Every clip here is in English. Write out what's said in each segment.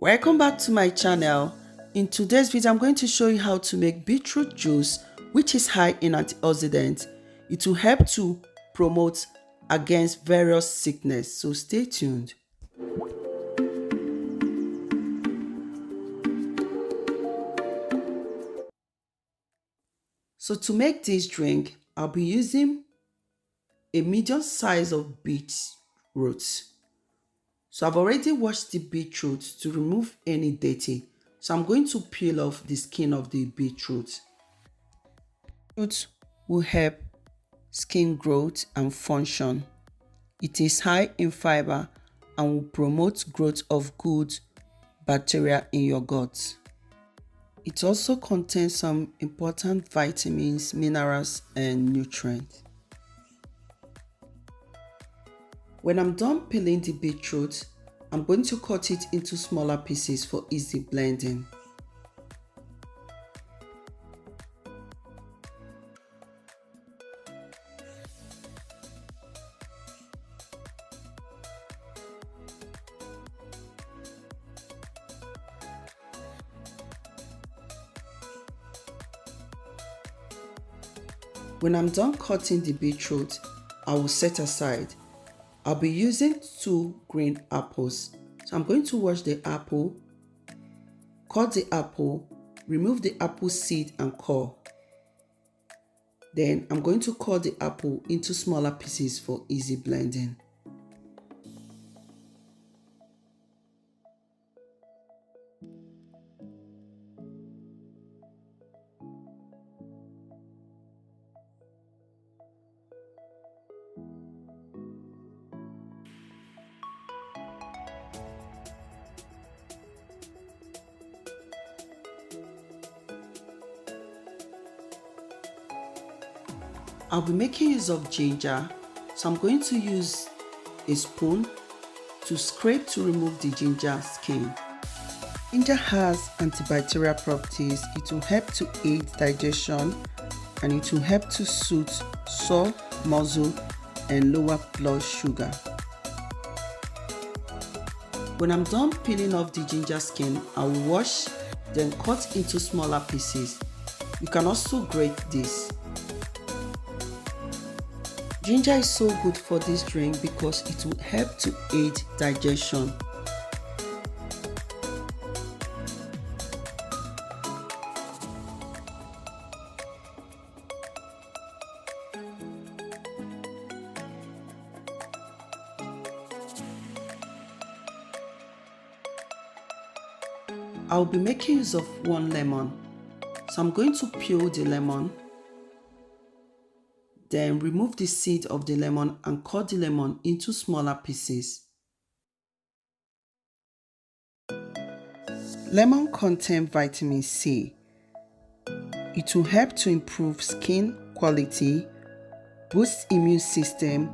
Welcome back to my channel. In today's video, I'm going to show you how to make beetroot juice, which is high in antioxidants. It will help to promote against various sickness. So stay tuned. So to make this drink, I'll be using a medium size of beetroot. So I've already washed the beetroot to remove any dirty. So I'm going to peel off the skin of the beetroot. Beetroot will help skin growth and function. It is high in fiber and will promote growth of good bacteria in your gut. It also contains some important vitamins, minerals, and nutrients. When I'm done peeling the beetroot, I'm going to cut it into smaller pieces for easy blending. When I'm done cutting the beetroot, I will set aside. I'll be using 2 green apples. So I'm going to wash the apple, cut the apple, remove the apple seed and core. Then I'm going to cut the apple into smaller pieces for easy blending. I'll be making use of ginger, so I'm going to use a spoon to scrape to remove the ginger skin. Ginger has antibacterial properties. It will help to aid digestion and it will help to soothe sore muscle and lower blood sugar. When I'm done peeling off the ginger skin, I will wash, then cut into smaller pieces. You can also grate this. Ginger is so good for this drink because it will help to aid digestion. I'll be making use of 1 lemon. So I'm going to peel the lemon. Then remove the seed of the lemon and cut the lemon into smaller pieces. Lemon contains vitamin C. It will help to improve skin quality, boost immune system,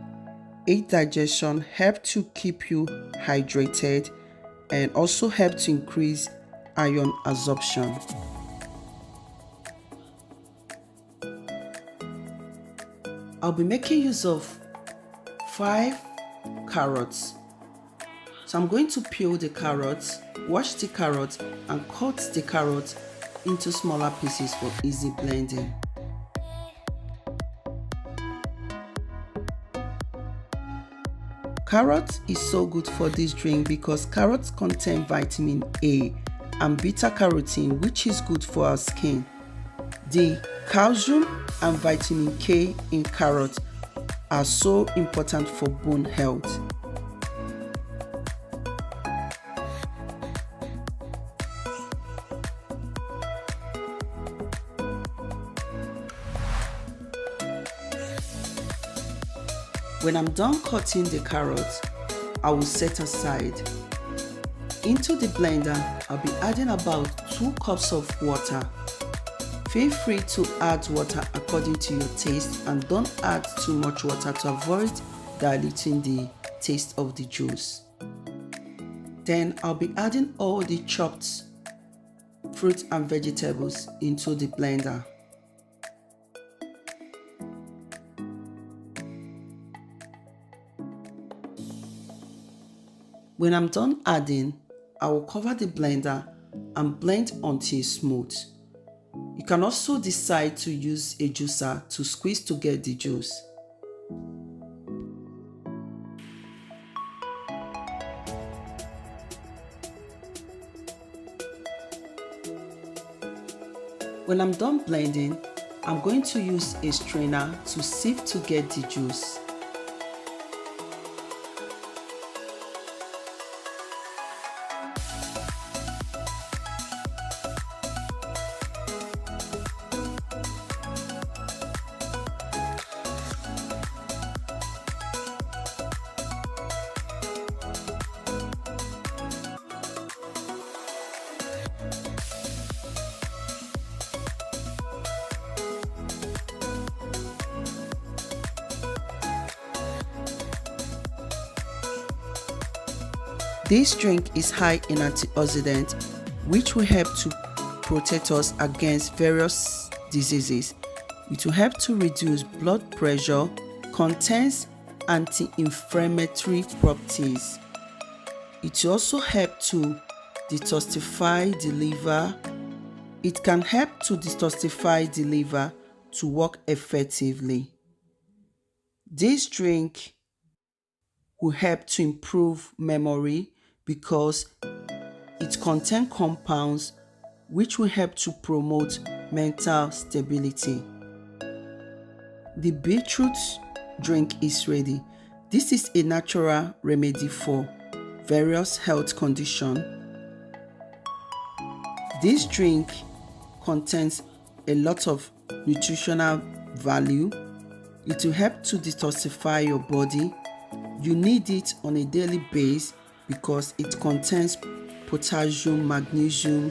aid digestion, help to keep you hydrated, and also help to increase iron absorption. I'll be making use of 5 carrots. So I'm going to peel the carrots, wash the carrots, and cut the carrots into smaller pieces for easy blending. Carrot is so good for this drink because carrots contain vitamin A and beta carotene, which is good for our skin. The calcium and vitamin K in carrots are so important for bone health. When I'm done cutting the carrots, I will set aside. Into the blender, I'll be adding about 2 cups of water. Feel free to add water according to your taste and don't add too much water to avoid diluting the taste of the juice. Then I'll be adding all the chopped fruit and vegetables into the blender. When I'm done adding, I will cover the blender and blend until smooth. You can also decide to use a juicer to squeeze to get the juice. When I'm done blending, I'm going to use a strainer to sieve to get the juice. This drink is high in antioxidants, which will help to protect us against various diseases. It will help to reduce blood pressure, contains anti-inflammatory properties. It will also help to detoxify the liver. It can help to detoxify the liver to work effectively. This drink will help to improve memory because it contains compounds which will help to promote mental stability. The beetroot drink is ready. This is a natural remedy for various health conditions. This drink contains a lot of nutritional value. It will help to detoxify your body. You need it on a daily basis because it contains potassium, magnesium,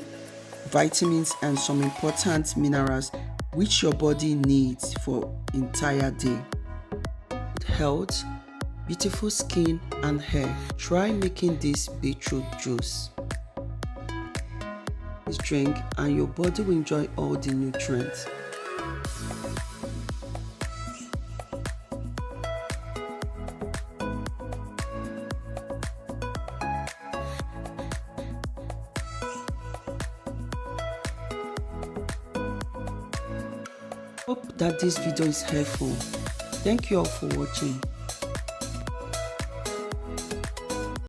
vitamins, and some important minerals which your body needs for entire day. Good health, beautiful skin and hair. Try making this beetroot juice. This drink and your body will enjoy all the nutrients. Hope that this video is helpful. Thank you all for watching.